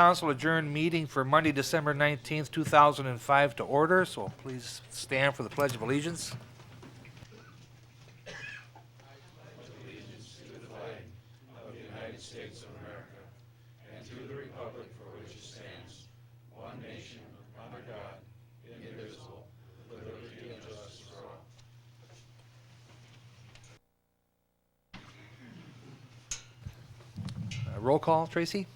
Council adjourned meeting for Monday, December 19th, 2005 to order, so please stand for the Pledge of Allegiance. Roll call, Tracy?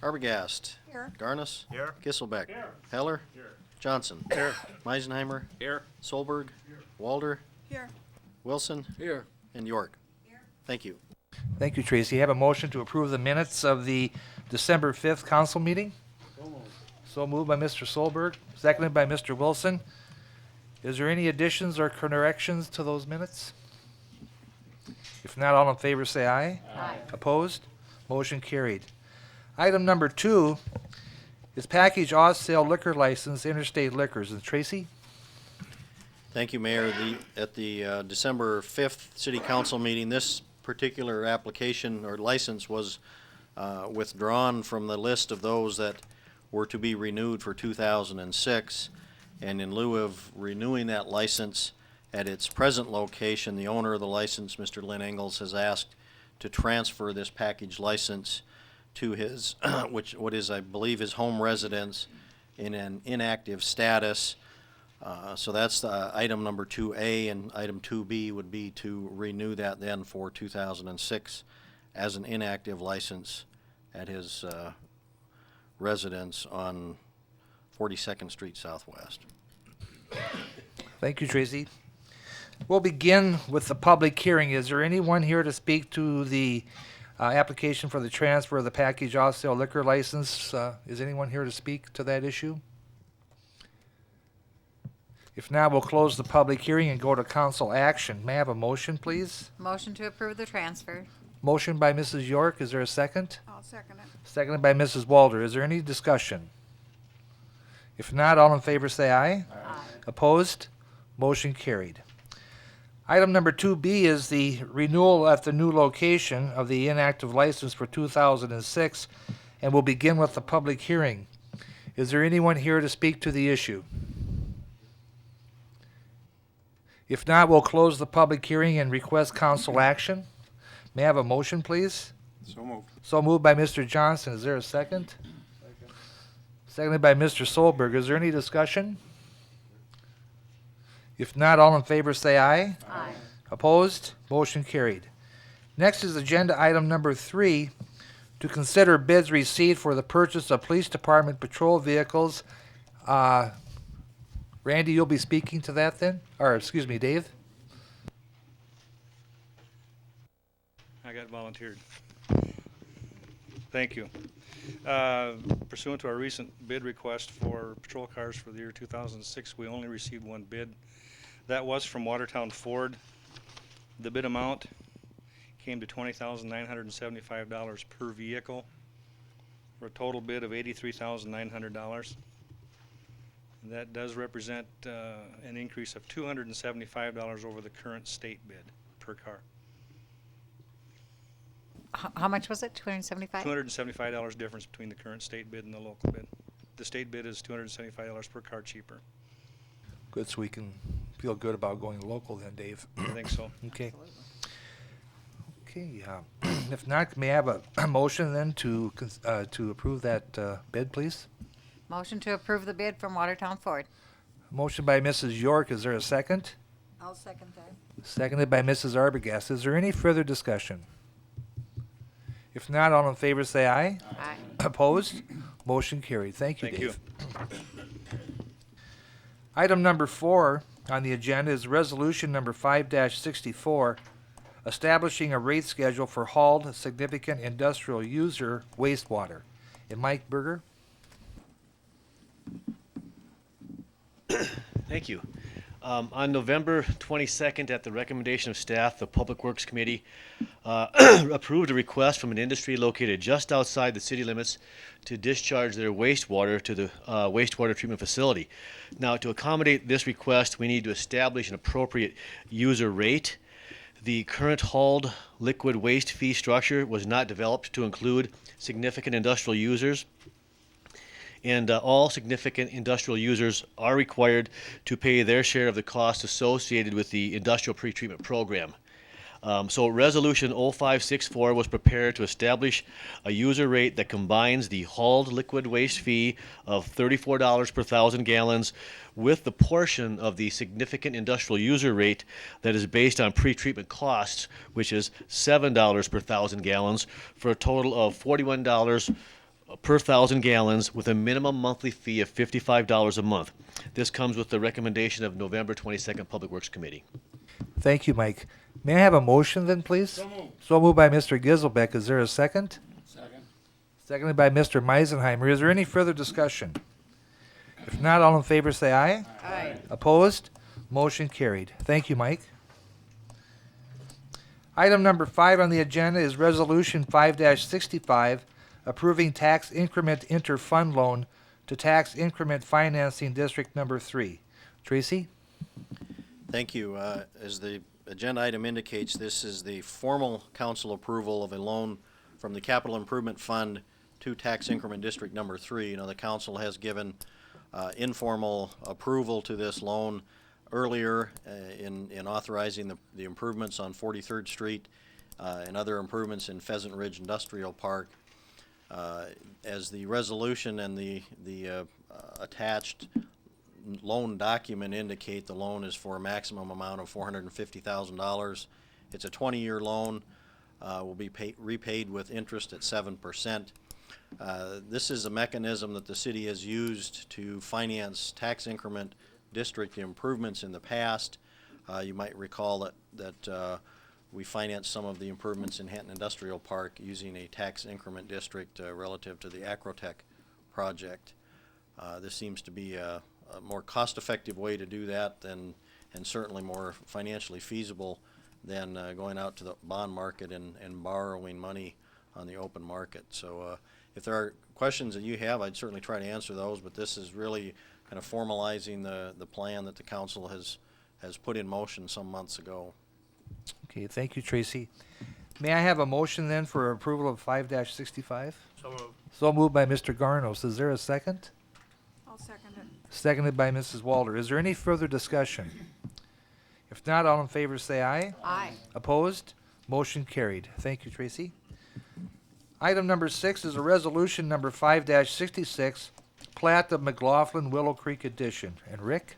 Arbogast. Here. Garnis. Here. Kisselbeck. Heller. Johnson. Meisenheimer. Here. Solberg. Walder. Here. Wilson. Here. And York. Thank you. Thank you, Tracy. Have a motion to approve the minutes of the December 5th council meeting? So moved by Mr. Solberg, seconded by Mr. Wilson. Is there any additions or corrections to those minutes? If not, all in favor say aye. Aye. Opposed? Motion carried. Item number 2 is package off-sale liquor license, Interstate Liquors. And Tracy? Thank you, Mayor. At the December 5th City Council meeting, this particular application or license was withdrawn from the list of those that were to be renewed for 2006. And in lieu of renewing that license at its present location, the owner of the license, Mr. Lynn Engels, has asked to transfer this package license to his, what is, I believe, his home residence in an inactive status. So that's item number 2A, and item 2B would be to renew that then for 2006 as an inactive license at his residence on 42nd Street Southwest. Thank you, Tracy. We'll begin with the public hearing. Is there anyone here to speak to the application for the transfer of the package off-sale liquor license? Is anyone here to speak to that issue? If not, we'll close the public hearing and go to council action. May I have a motion, please? Motion to approve the transfer. Motion by Mrs. York. Is there a second? I'll second it. Seconded by Mrs. Walder. Is there any discussion? If not, all in favor say aye. Aye. Opposed? Motion carried. Item number 2B is the renewal at the new location of the inactive license for 2006, and we'll begin with the public hearing. Is there anyone here to speak to the issue? If not, we'll close the public hearing and request council action. May I have a motion, please? So moved. So moved by Mr. Johnson. Is there a second? Seconded by Mr. Solberg. Is there any discussion? If not, all in favor say aye. Aye. Opposed? Motion carried. Next is agenda item number 3, to consider bids received for the purchase of police department patrol vehicles. Randy, you'll be speaking to that then? Or, excuse me, Dave? I got volunteered. Thank you. Pursuant to our recent bid request for patrol cars for the year 2006, we only received one bid. That was from Watertown Ford. The bid amount came to $20,975 per vehicle, for a total bid of $83,900. That does represent an increase of $275 over the current state bid per car. How much was it? 275? $275 difference between the current state bid and the local bid. The state bid is $275 per car cheaper. Good, so we can feel good about going local then, Dave. I think so. Okay. Okay, if not, may I have a motion then to approve that bid, please? Motion to approve the bid from Watertown Ford. Motion by Mrs. York. Is there a second? I'll second that. Seconded by Mrs. Arbogast. Is there any further discussion? If not, all in favor say aye. Aye. Opposed? Motion carried. Thank you, Thank Dave. you. Item number 4 on the agenda is resolution number 5-64, establishing a rate schedule for hauled significant industrial user wastewater. And Mike Berger? Thank you. On November 22nd, at the recommendation of staff, the Public Works Committee approved a request from an industry located just outside the city limits to discharge their wastewater to the wastewater treatment facility. Now, to accommodate this request, we need to establish an appropriate user rate. The current hauled liquid waste fee structure was not developed to include significant industrial users, and all significant industrial users are required to pay their share of the costs associated with the industrial pretreatment program. So Resolution 0564 was prepared to establish a user rate that combines the hauled liquid waste fee of $34 per thousand gallons with the portion of the significant industrial user rate that is based on pretreatment costs, which is $7 per thousand gallons, for a total of $41 per thousand gallons with a minimum monthly fee of $55 a month. This comes with the recommendation of November 22nd Public Works Committee. Thank you, Mike. May I have a motion then, please? So moved by Mr. Giselbeck. Is there a second? Second. Seconded by Mr. Meisenheimer. Is there any further discussion? If not, all in favor say aye. Aye. Opposed? Motion carried. Thank you, Mike. Item number 5 on the agenda is Resolution 5-65, approving tax increment interfund loan to Tax Increment Financing District Number 3. Tracy? Thank you. As the agenda item indicates, this is the formal council approval of a loan from the Capital Improvement Fund to Tax Increment District Number 3. You know, the council has given informal approval to this loan earlier in authorizing the improvements on 43rd Street and other improvements in Pheasant Ridge Industrial Park. As the resolution and the attached loan document indicate, the loan is for a maximum amount of $450,000. It's a 20-year loan, will be repaid with interest at 7%. This is a mechanism that the city has used to finance tax increment district improvements in the past. You might recall that we financed some of the improvements in Hanton Industrial Park using a tax increment district relative to the Acrotech project. This seems to be a more cost-effective way to do that and certainly more financially feasible than going out to the bond market and borrowing money on the open market. So if there are questions that you have, I'd certainly try to answer those, but this is really kind of formalizing the plan that the council has put in motion some months ago. Okay, thank you, Tracy. May I have a motion then for approval of 5-65? So moved. So moved by Mr. Garnos. Is there a second? I'll second it. Seconded by Mrs. Walter. Is there any further discussion? If not, all in favor say aye. Aye. Opposed? Motion carried. Thank you, Tracy. Item number 6 is a resolution number 5-66, plat of McLaughlin Willow Creek Addition. And Rick?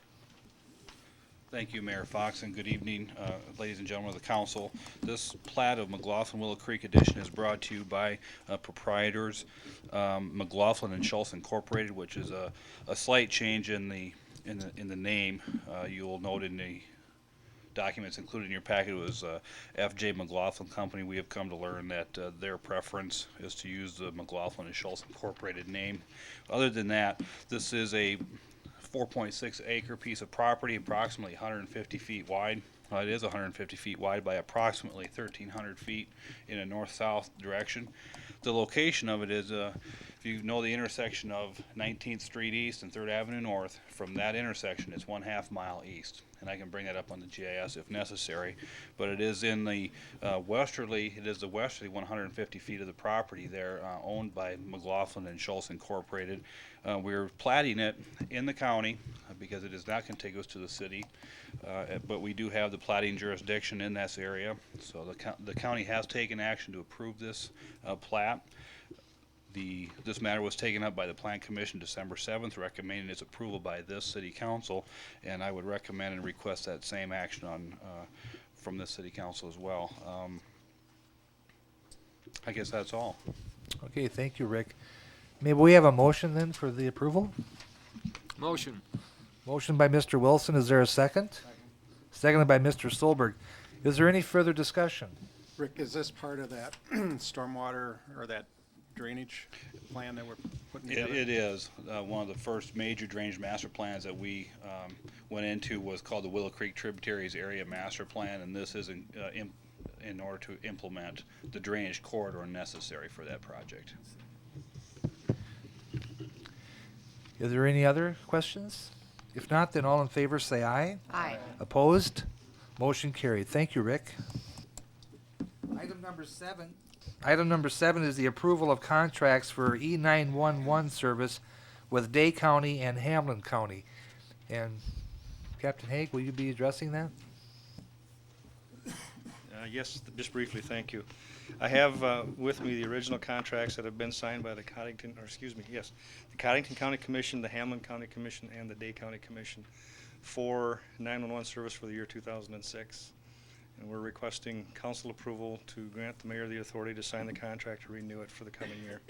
Thank you, Mayor Fox, and good evening, ladies and gentlemen of the council. This plat of McLaughlin Willow Creek Addition is brought to you by proprietors McLaughlin and Schultz Incorporated, which is a slight change in the name. You'll note in the documents included in your packet was F.J. McLaughlin Company. We have come to learn that their preference is to use the McLaughlin and Schultz Incorporated name. Other than that, this is a 4.6 acre piece of property, approximately 150 feet wide. It is 150 feet wide by approximately 1,300 feet in a north-south direction. The location of it is, if you know the intersection of 19th Street East and 3rd Avenue North, from that intersection it's 1/2 mile east. And I can bring that up on the GIS if necessary. But it is in the westerly 150 feet of the property there, owned by McLaughlin and Schultz Incorporated. We're platting it in the county because it is not contiguous to the city, but we do have the platting jurisdiction in this area. So the county has taken action to approve this plat. This matter was taken up by the Plan Commission December 7th, recommending its approval by this City Council, and I would recommend and request that same action from this City Council as well. I guess that's all. Okay, thank you, Rick. May we have a motion then for the approval? Motion. Motion by Mr. Wilson. Is there a second? Seconded by Mr. Solberg. Is there any further discussion? Rick, is this part of that stormwater or that drainage plan that we're putting together? It is. One of the first major drainage master plans that we went into was called the Willow Creek Tributaries Area Master Plan, and this is in order to implement the drainage corridor necessary for that project. Is there any other questions? If not, then all in favor say aye. Aye. Opposed? Motion carried. Thank you, Rick. Item number 7 is the approval of contracts for E911 service with Day County and Hamlin County. And Captain Haig, will you be addressing that? Yes, just briefly, thank you. I have with me the original contracts that have been signed by the the Cottington County Commission, the Hamlin County Commission, and the Day County Commission for 911 service for the year 2006. And we're requesting council approval to grant the mayor the authority to sign the contract to renew it for the coming year.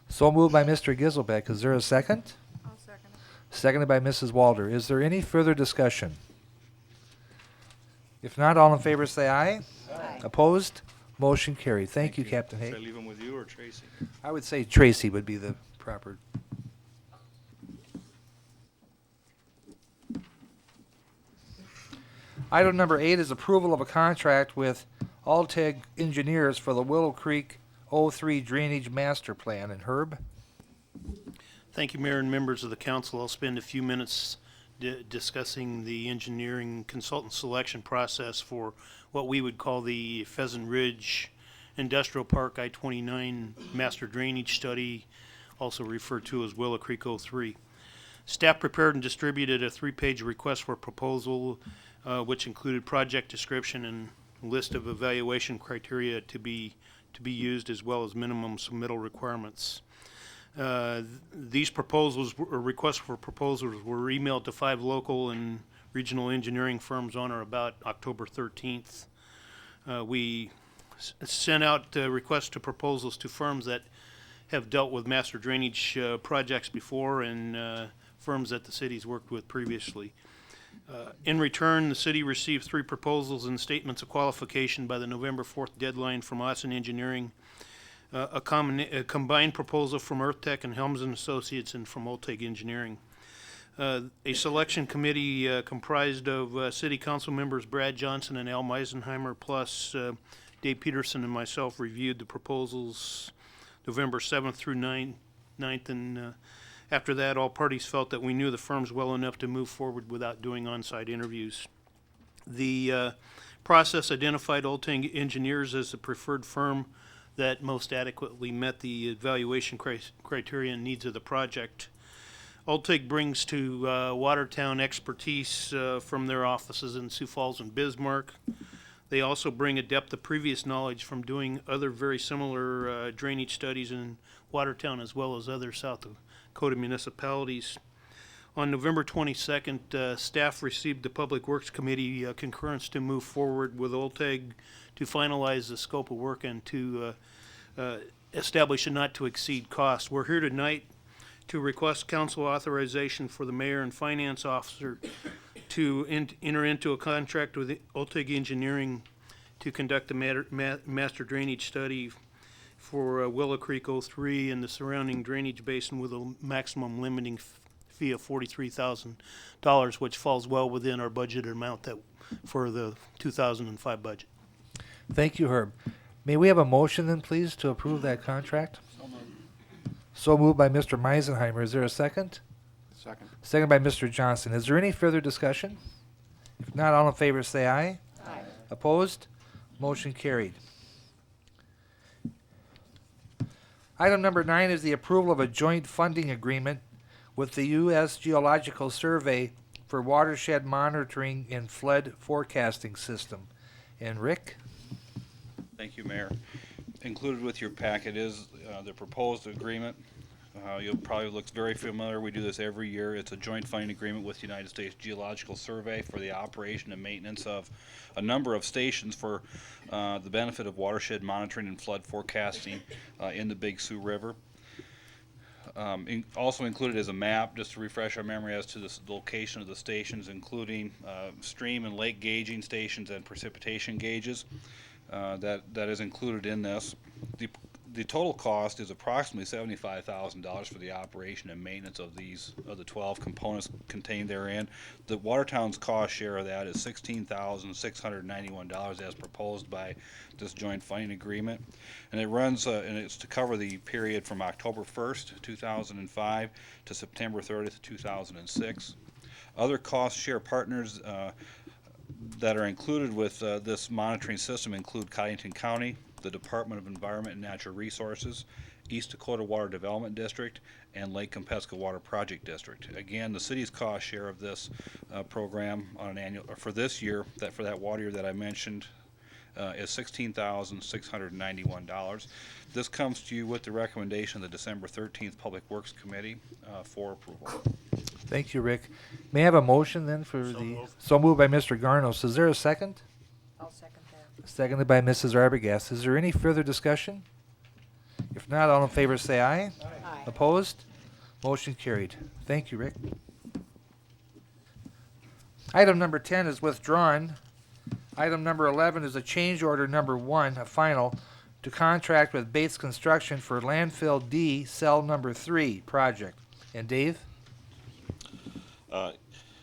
So moved by Mr. Giselbeck. Is there a second? I'll second it. Seconded by Mrs. Walter. Is there any further discussion? If not, all in favor say aye. Aye. Opposed? Motion carried. Thank you, Captain Should I Haig. leave them with you or Tracy? I would say Tracy would be the proper. Item number 8 is approval of a contract with Alteg Engineers for the Willow Creek 03 Drainage Master Plan. And Herb? Thank you, Mayor and members of the council. I'll spend a few minutes discussing the engineering consultant selection process for what we would call the Pheasant Ridge Industrial Park I-29 Master Drainage Study, also referred to as Willow Creek 03. Staff prepared and distributed a 3-page request for proposal, which included project description and list of evaluation criteria to be used, as well as minimum submittal requirements. These proposals, or requests for proposals, were emailed to 5 local and regional engineering firms on or about October 13th. We sent out requests to proposals to firms that have dealt with master drainage projects before, and firms that the city's worked with previously. In return, the city received 3 proposals and statements of qualification by the November 4th deadline from Austin Engineering, a combined proposal from EarthTech and Helms and Associates, and from Olteg Engineering. A selection committee comprised of city council members Brad Johnson and Al Meisenheimer, plus Dave Peterson and myself, reviewed the proposals November 7th through 9th, and after that, all parties felt that we knew the firms well enough to move forward without doing on-site interviews. The process identified Olteg Engineers as the preferred firm that most adequately met the evaluation criteria and needs of the project. Olteg brings to Watertown expertise from their offices in Sioux Falls and Bismarck. They also bring a depth of previous knowledge from doing other very similar drainage studies in Watertown, as well as other South Dakota municipalities. On November 22nd, staff received the Public Works Committee concurrence to move forward with Olteg to finalize the scope of work and to establish a not-to-exceed cost. We're here tonight to request council authorization for the mayor and finance officer to enter into a contract with Olteg Engineering to conduct the master drainage study for Willow Creek 03 and the surrounding drainage basin, with a maximum limiting fee of $43,000, which falls well within our budgeted amount that for the 2005 budget. Thank you, Herb. May we have a motion then, please, to approve that contract? So moved by Mr. Meisenheimer. Is there a second? Second. Second by Mr. Johnson. Is there any further discussion? If not, all in favor say aye. Aye. Opposed? Motion carried. Item number 9 is the approval of a joint funding agreement with the U.S. Geological Survey for watershed monitoring and flood forecasting system. And Rick? Thank you, Mayor. Included with your packet is the proposed agreement. You'll probably look very familiar. We do this every year. It's a joint funding agreement with the United States Geological Survey for the operation and maintenance of a number of stations for the benefit of watershed monitoring and flood forecasting in the Big Sioux River. Also included is a map, just to refresh our memory as to the location of the stations, including stream and lake gauging stations and precipitation gauges. That is included in this. The total cost is approximately $75,000 for the operation and maintenance of the 12 components contained therein. The Watertown's cost share of that is $16,691 as proposed by this joint funding agreement, and it runs and it's to cover the period from October 1st, 2005 to September 30th, 2006. Other cost share partners that are included with this monitoring system include Cottington County, the Department of Environment and Natural Resources, East Dakota Water Development District, and Lake Compesca Water Project District. Again, the city's cost share of this program on an annual, for this year, for that water year that I mentioned, is $16,691. This comes to you with the recommendation of the December 13th Public Works Committee for approval. Thank you, Rick. May I have a motion then for so moved by Mr. Garnos. Is there a second? I'll second that. Seconded by Mrs. Arbogast. Is there any further discussion? If not, all in favor say aye. Aye. Opposed? Motion carried. Thank you, Rick. Item number 10 is withdrawn. Item number 11 is a change order number 1, a final, to contract with Bates Construction for landfill D cell number 3 project. And Dave?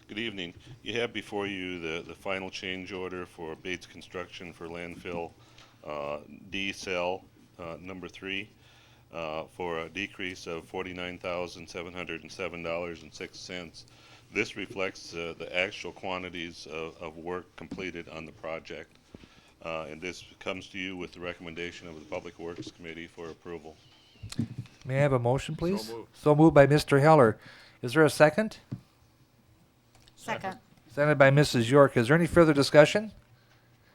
Good evening. You have before you the final change order for Bates Construction for landfill D cell number 3 for a decrease of $49,707.06. This reflects the actual quantities of work completed on the project. And this comes to you with the recommendation of the Public Works Committee for approval. May I have a motion, please? So moved. So moved by Mr. Heller. Is there a second? Second. Seconded by Mrs. York. Is there any further discussion?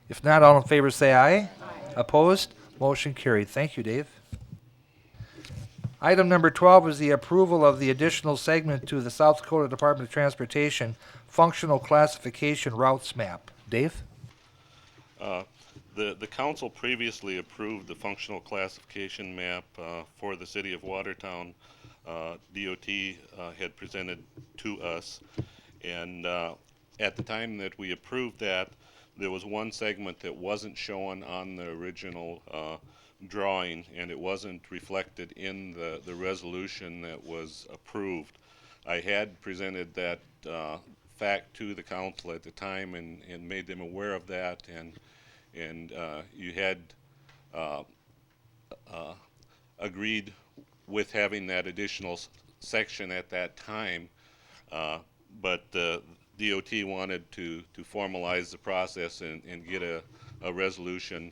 If not, all in favor say aye. Aye. Opposed? Motion carried. Thank you, Dave. Item number 12 is the approval of the additional segment to the South Dakota Department of Transportation Functional Classification Routes Map. Dave? The council previously approved the functional classification map for the city of Watertown. DOT had presented to us, and at the time that we approved that, there was one segment that wasn't shown on the original drawing, and it wasn't reflected in the resolution that was approved. I had presented that fact to the council at the time and made them aware of that, and you had agreed with having that additional section at that time, but DOT wanted to formalize the process and get a resolution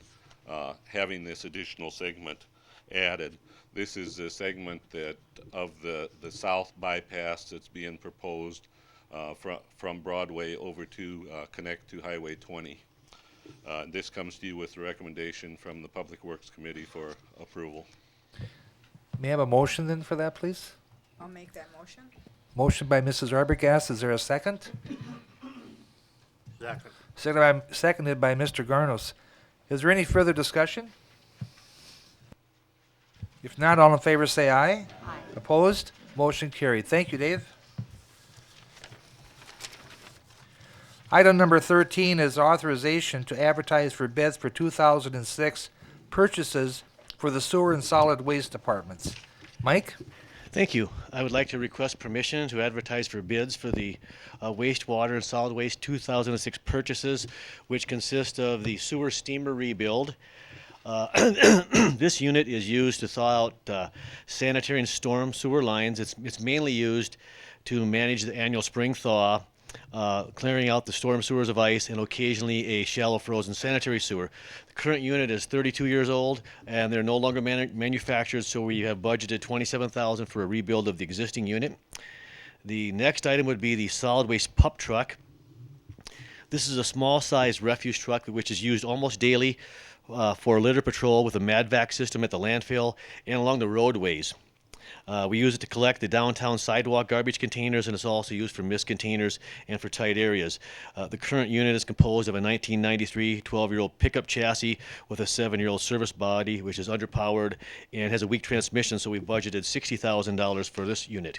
having this additional segment added. This is a segment that of the south bypass that's being proposed from Broadway over to connect to Highway 20. This comes to you with a recommendation from the Public Works Committee for approval. May I have a motion then for that, please? I'll make that motion. Motion by Mrs. Arbogast. Is there a second? Second. Seconded by Mr. Garnos. Is there any further discussion? If not, all in favor say aye. Aye. Opposed? Motion carried. Thank you, Dave. Item number 13 is authorization to advertise for bids for 2006 purchases for the sewer and solid waste departments. Mike? Thank you. I would like to request permission to advertise for bids for the wastewater and solid waste 2006 purchases, which consist of the sewer steamer rebuild. This unit is used to thaw out sanitary and storm sewer lines. It's mainly used to manage the annual spring thaw, clearing out the storm sewers of ice, and occasionally a shallow frozen sanitary sewer. The current unit is 32 years old, and they're no longer manufactured, so we have budgeted $27,000 for a rebuild of the existing unit. The next item would be the solid waste pup truck. This is a small-sized refuse truck which is used almost daily for litter patrol with a MADVAC system at the landfill and along the roadways. We use it to collect the downtown sidewalk garbage containers, and it's also used for mist containers and for tight areas. The current unit is composed of a 1993 12-year-old pickup chassis with a 7-year-old service body, which is underpowered and has a weak transmission, so we've budgeted $60,000 for this unit.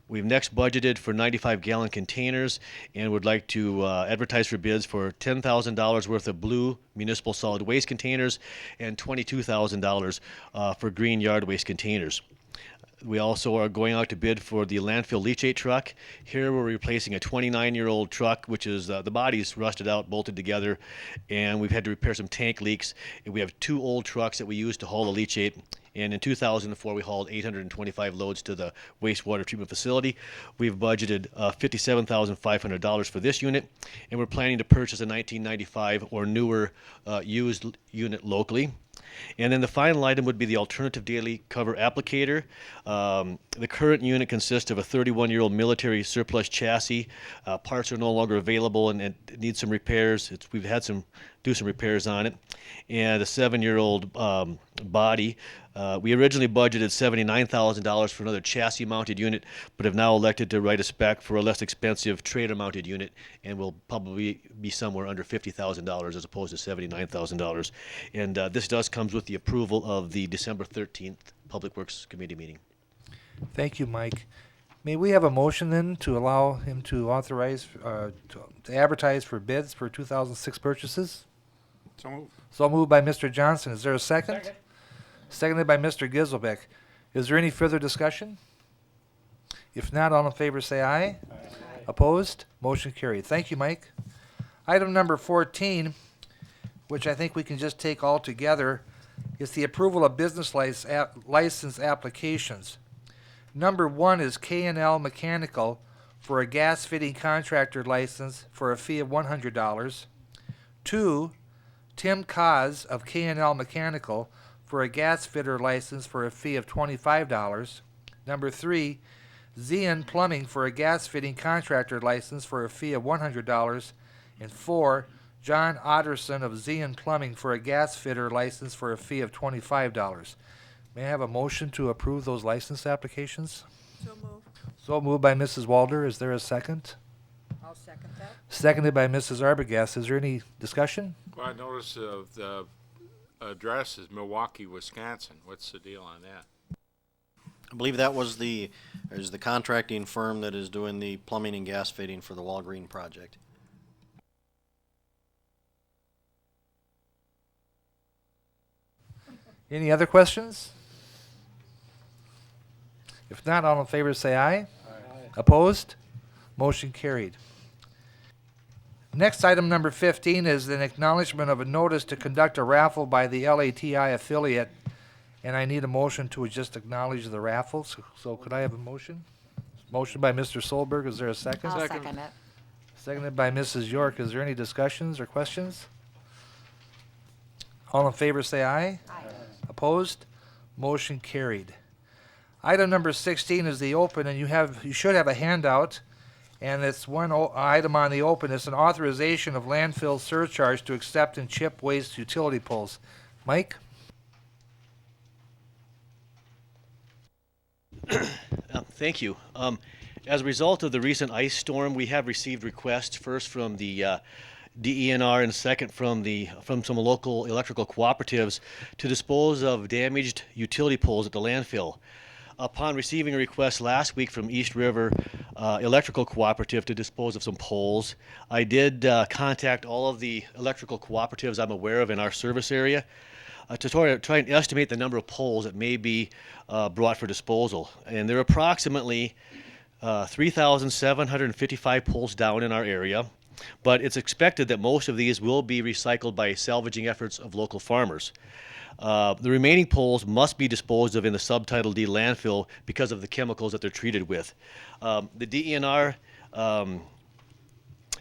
We've next budgeted for 95-gallon containers and would like to advertise for bids for $10,000 worth of blue municipal solid waste containers and $22,000 for green yard waste containers. We also are going out to bid for the landfill leachate truck. Here we're replacing a 29-year-old truck, which is the body's rusted out, bolted together, and we've had to repair some tank leaks. And we have 2 old trucks that we use to haul the leachate, And in 2004, we hauled 825 loads to the wastewater treatment facility. We've budgeted $57,500 for this unit, and we're planning to purchase a 1995 or newer used unit locally. And then the final item would be the alternative daily cover applicator. The current unit consists of a 31-year-old military surplus chassis. Parts are no longer available and it needs some repairs. We've had do some repairs on it. And a 7-year-old body. We originally budgeted $79,000 for another chassis-mounted unit, but have now elected to write a spec for a less expensive trailer-mounted unit, and will probably be somewhere under $50,000 as opposed to $79,000. And this comes with the approval of the December 13th Public Works Committee meeting. Thank you, Mike. May we have a motion then to allow him to authorize, to advertise for bids for 2006 purchases? So moved. So moved by Mr. Johnson. Is there a second? Seconded by Mr. Giselbeck. Is there any further discussion? If not, all in favor say aye. Opposed? Motion carried. Thank you, Mike. Item number 14, which I think we can just take all together, is the approval of business license applications. Number 1 is K&L Mechanical for a gas fitting contractor license for a fee of $100. 2, Tim Kaz of K&L Mechanical for a gas fitter license for a fee of $25. Number 3, Zian Plumbing for a gas fitting contractor license for a fee of $100. And 4, John Otterson of Zian Plumbing for a gas fitter license for a fee of $25. May I have a motion to approve those license applications? So move. So moved by Mrs. Walder. Is there a second? I'll second that. Seconded by Mrs. Arbogast. Is there any discussion? Well, I noticed the address is Milwaukee, Wisconsin. What's the deal on that? I believe that was the contracting firm that is doing the plumbing and gas fitting for the Walgreen project. Any other questions? If not, all in favor say aye. Opposed? Motion carried. Next, item number 15 is an acknowledgement of a notice to conduct a raffle by the LATI affiliate, and I need a motion to just acknowledge the raffle. So could I have a motion? Motion by Mr. Solberg. Is there a second? I'll second it. Seconded by Mrs. York. Is there any discussions or questions? All in favor say aye. Aye. Opposed? Motion carried. Item number 16 is the open, and you should have a handout, and it's one item on the open. It's an authorization of landfill surcharge to accept and chip waste utility poles. Mike? Thank you. As a result of the recent ice storm, we have received requests first from the DENR and second from some local electrical cooperatives to dispose of damaged utility poles at the landfill. Upon receiving a request last week from East River Electrical Cooperative to dispose of some poles, I did contact all of the electrical cooperatives I'm aware of in our service area to try and estimate the number of poles that may be brought for disposal. And there are approximately 3,755 poles down in our area, but it's expected that most of these will be recycled by salvaging efforts of local farmers. The remaining poles must be disposed of in the Subtitle D landfill because of the chemicals that they're treated with. The DENR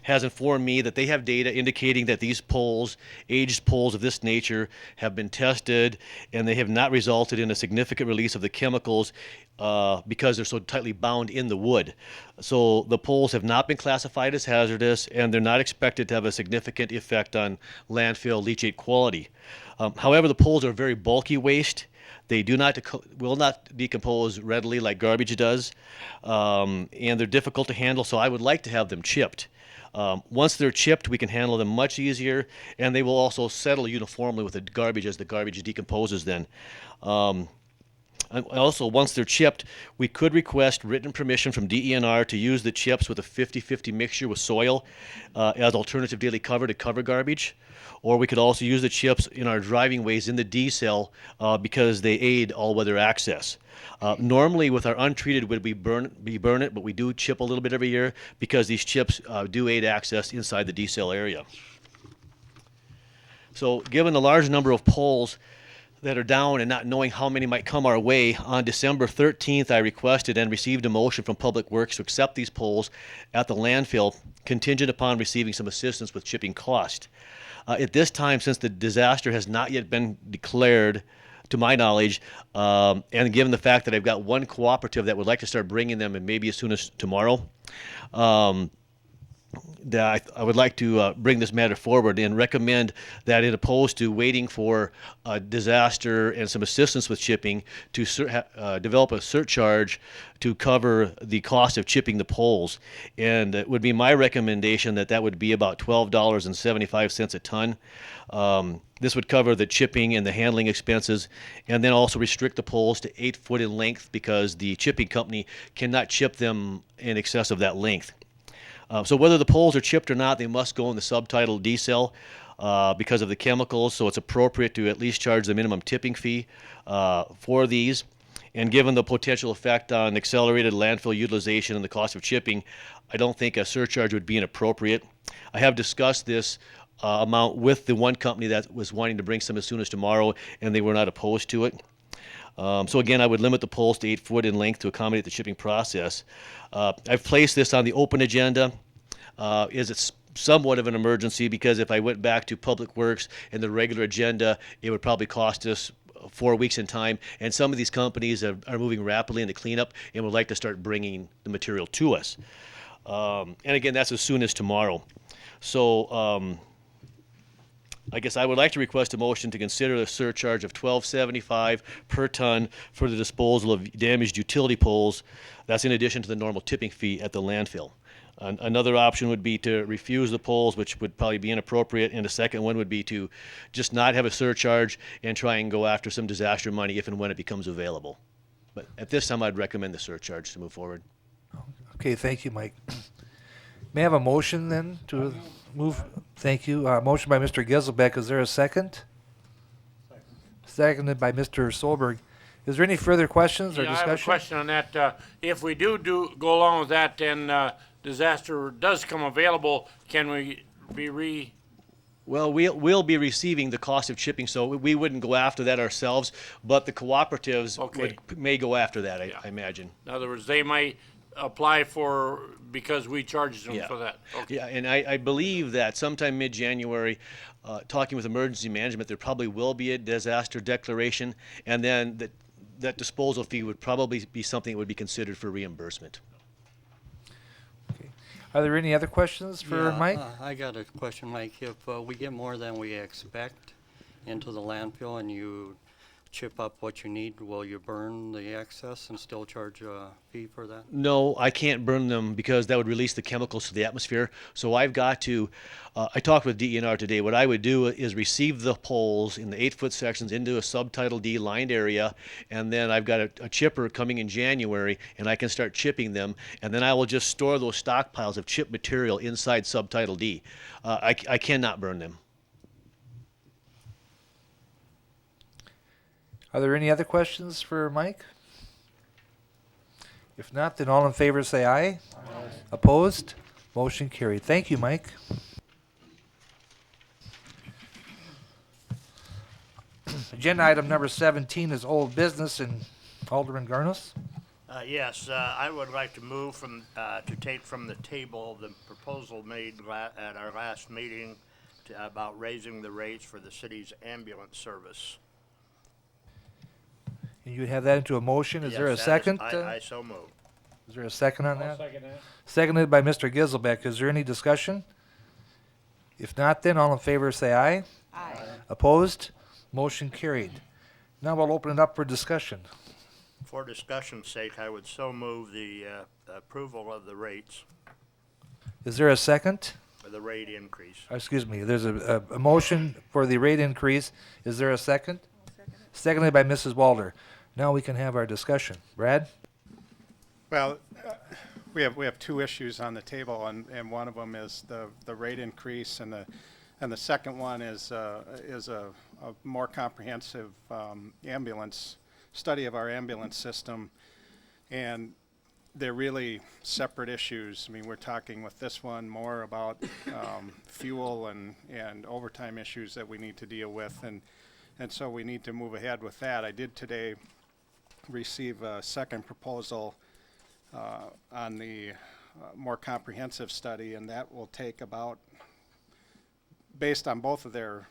has informed me that they have data indicating that these poles, aged poles of this nature, have been tested and they have not resulted in a significant release of the chemicals because they're so tightly bound in the wood. So the poles have not been classified as hazardous and they're not expected to have a significant effect on landfill leachate quality. However, the poles are very bulky waste. They will not decompose readily like garbage does, and they're difficult to handle, so I would like to have them chipped. Once they're chipped, we can handle them much easier, and they will also settle uniformly with the garbage as the garbage decomposes then. Also, once they're chipped, we could request written permission from DENR to use the chips with a 50-50 mixture with soil as alternative daily cover to cover garbage. Or we could also use the chips in our driving ways in the D cell because they aid all-weather access. Normally, with our untreated wood, we burn it, but we do chip a little bit every year because these chips do aid access inside the D cell area. So, given the large number of poles that are down and not knowing how many might come our way, on December 13th, I requested and received a motion from Public Works to accept these poles at the landfill contingent upon receiving some assistance with chipping cost. At this time, since the disaster has not yet been declared, to my knowledge, and given the fact that I've got one cooperative that would like to start bringing them, and maybe as soon as tomorrow, that I would like to bring this matter forward and recommend that, as opposed to waiting for a disaster and some assistance with chipping, to develop a surcharge to cover the cost of chipping the poles. And it would be my recommendation that that would be about $12.75 a ton. This would cover the chipping and the handling expenses, and then also restrict the poles to 8 foot in length, because the chipping company cannot chip them in excess of that length. So whether the poles are chipped or not, they must go in the subtitle D cell because of the chemicals, so it's appropriate to at least charge the minimum tipping fee for these. And given the potential effect on accelerated landfill utilization and the cost of chipping, I don't think a surcharge would be inappropriate. I have discussed this amount with the one company that was wanting to bring some as soon as tomorrow, and they were not opposed to it. So again, I would limit the poles to 8 foot in length to accommodate the shipping process. I've placed this on the open agenda. It's somewhat of an emergency, because if I went back to Public Works and the regular agenda, it would probably cost us 4 weeks in time. And some of these companies are moving rapidly into cleanup and would like to start bringing the material to us. And again, that's as soon as tomorrow. So I guess I would like to request a motion to consider a surcharge of $12.75 per ton for the disposal of damaged utility poles. That's in addition to the normal tipping fee at the landfill. Another option would be to refuse the poles, which would probably be inappropriate, and a second one would be to just not have a surcharge and try and go after some disaster money if and when it becomes available. But at this time, I'd recommend the surcharge to move forward. Okay, thank you, Mike. May I have a motion then to move? Thank you. Motion by Mr. Giselbeck. Is there a second? Seconded by Mr. Solberg. Is there any further questions or Yeah, I have a discussion? question on that. If we do go along with that, and disaster does come available, can we be Well, we'll be receiving the cost of chipping, so we wouldn't go after that ourselves, but the cooperatives Okay. may go after that, Yeah. I imagine. in other words, they might apply for, because we charge them Yeah. for that? Okay. Yeah, and I believe that sometime mid-January, talking with emergency management, there probably will be a disaster declaration, and then that disposal fee would probably be something that would be considered for reimbursement. Are there any other questions for Yeah, Mike? I got a question, Mike. If we get more than we expect into the landfill and you chip up what you need, will you burn the excess and still charge a fee for that? No, I can't burn them because that would release the chemicals to the atmosphere. So I've got to, I talked with DENR today. What I would do is receive the poles in the 8 foot sections into a subtitle D lined area. And then I've got a chipper coming in January, and I can start chipping them. And then I will just store those stockpiles of chip material inside subtitle D. I cannot burn them. Are there any other questions for Mike? If not, then all in favor say aye. Opposed? Motion carried. Thank you, Mike. Agenda item number 17 is old business, and Alderman Garnos. Yes, I would like to move to take from the table the proposal made at our last meeting about raising the rates for the city's ambulance service. And you have that into a motion. Is there a Yes, that second? I so move. Is there a second on that? second that. Seconded by Mr. Giselbeck. Is there any discussion? If not, then all in favor say aye. Aye. Opposed? Motion carried. Now we'll open it up for discussion. For discussion's sake, I would so move the approval of the rates, Is there a second? for the rate increase. Excuse me, there's a motion for the rate increase. Is there a second? Second it. Seconded by Mrs. Walder. Now we can have our discussion. Brad? Well, we have two issues on the table, and one of them is the rate increase, and the second one is a more comprehensive ambulance study of our ambulance system, and they're really separate issues. I mean, we're talking with this one more about fuel and overtime issues that we need to deal with, and And so we need to move ahead with that. I did today receive a second proposal on the more comprehensive study, and that will take about, based on both of their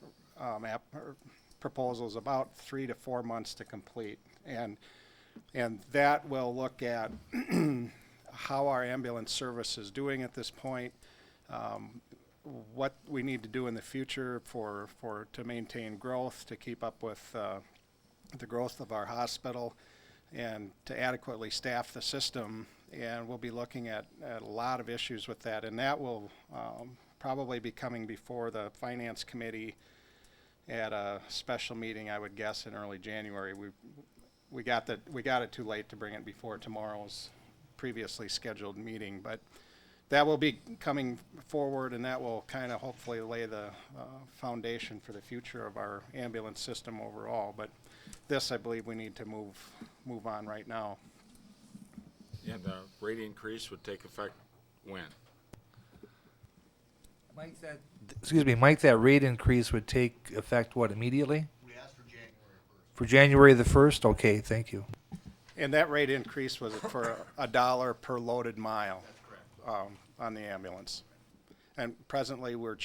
proposals, about 3 to 4 months to complete. And that will look at how our ambulance service is doing at this point, what we need to do in the future to maintain growth, to keep up with the growth of our hospital, and to adequately staff the system. And we'll be looking at a lot of issues with that, and that will probably be coming before the Finance Committee at a special meeting, I would guess, in early January. We got it too late to bring it before tomorrow's previously scheduled meeting, but that will be coming forward, and that will kind of hopefully lay the foundation for the future of our ambulance system overall. But this, I believe, we need to move on right now. And the rate increase would take effect when? Mike, that rate increase would take effect, what, immediately? We asked for January 1st. For January the 1st? Okay, thank you. And that rate increase was for $1 per loaded mile. That's correct. On the ambulance. And presently, we're at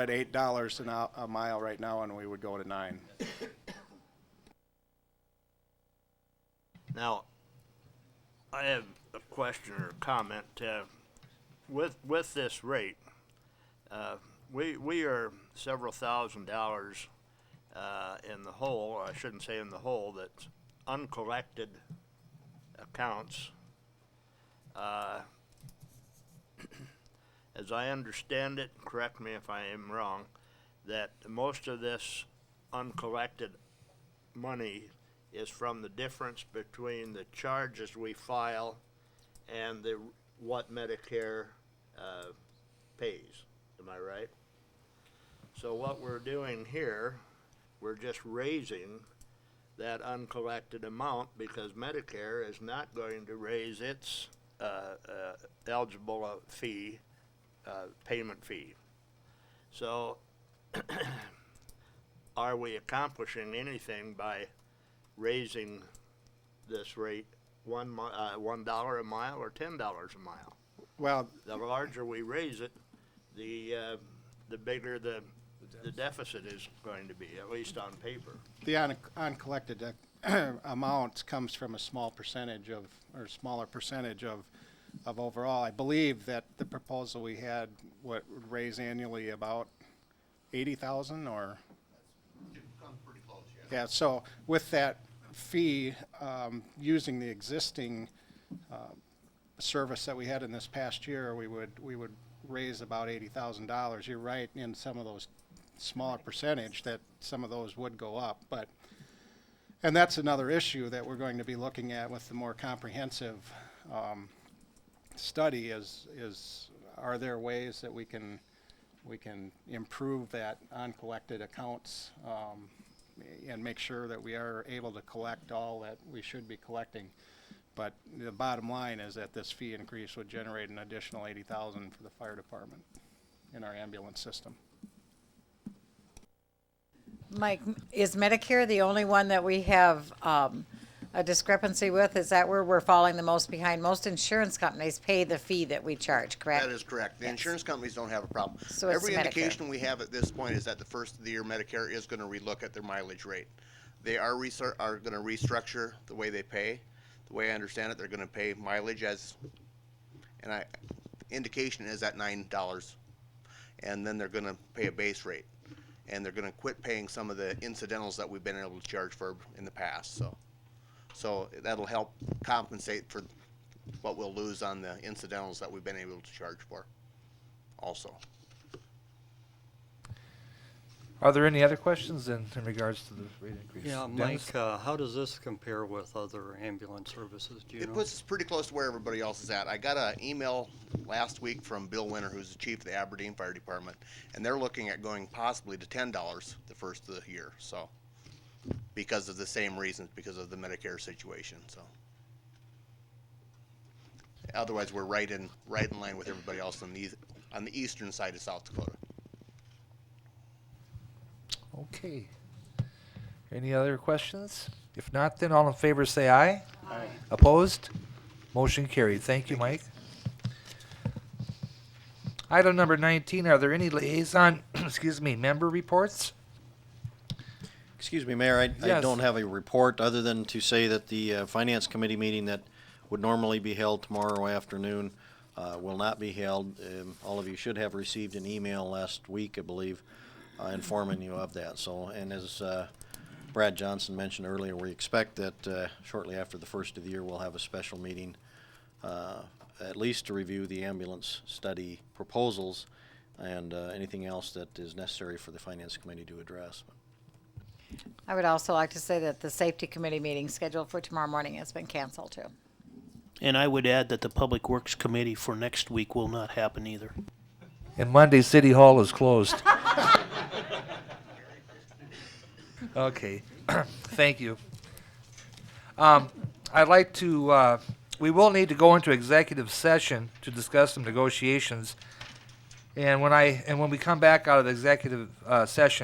$8 a mile right now, and we would go to $9. Now, I have a question or comment. With this rate, we are several $1,000s in the hole, or I shouldn't say in the hole, that's uncollected accounts. As I understand it, correct me if I am wrong, that most of this uncollected money is from the difference between the charges we file and what Medicare pays. Am I right? So what we're doing here, we're just raising that uncollected amount because Medicare is not going to raise its eligible fee, payment fee. So are we accomplishing anything by raising this rate $1 a mile or $10 a mile? Well, The larger we raise it, the bigger the deficit is going to be, at least on paper. the uncollected amount comes from a small percentage of, or smaller percentage of overall. I believe that the proposal we had would raise annually about 80,000 or? Come pretty close, Yeah, so with that fee, using the existing service that we had in this past year, we would raise about $80,000. You're right, in some of those smaller percentage that some of those would go up, but, and that's another issue that we're going to be looking at with the more comprehensive study is are there ways that we can improve that uncollected accounts and make sure that we are able to collect all that we should be collecting. But the bottom line is that this fee increase would generate an additional $80,000 for the fire department in our ambulance system. Mike, is Medicare the only one that we have a discrepancy with? Is that where we're falling the most behind? Most insurance companies pay the fee that we charge, correct? That is correct. The Yes. insurance companies don't have a problem. So it's Every Medicare. indication we have at this point is that the first of the year Medicare is going to relook at their mileage rate. They are going to restructure the way they pay. The way I understand it, they're going to pay mileage as, and indication is at $9, and then they're going to pay a base rate, and they're going to quit paying some of the incidentals that we've been able to charge for in the past. So that'll help compensate for what we'll lose on the incidentals that we've been able to charge for also. Are there any other questions in regards to the rate increase? Yeah, Dennis? Mike, how does this compare with other ambulance services? Do you It know? puts us pretty close to where everybody else is at. I got an email last week from Bill Winter, who's the chief of the Aberdeen Fire Department, and they're looking at going possibly to $10 the first of the year, so, because of the same reasons, because of the Medicare situation, so. Otherwise, we're right in line with everybody else on the eastern side of South Dakota. Okay. Any other questions? If not, then all in favor say aye. Aye. Opposed? Motion carried. Thank you, Mike. Item number 19, are there any liaison, excuse me, member reports? Excuse me, Mayor, I Yes. don't have a report other than to say that the Finance Committee meeting that would normally be held tomorrow afternoon will not be held. All of you should have received an email last week, I believe, informing you of that. So, and as Brad Johnson mentioned earlier, we expect that shortly after the first of the year, we'll have a special meeting, at least to review the ambulance study proposals and anything else that is necessary for the Finance Committee to address. I would also like to say that the Safety Committee meeting scheduled for tomorrow morning has been canceled too. And I would add that the Public Works Committee for next week will not happen either. And Monday, City Hall is closed. Okay, thank you. I'd like to, we will need to go into executive session to discuss some negotiations. And when we come back out of the executive session,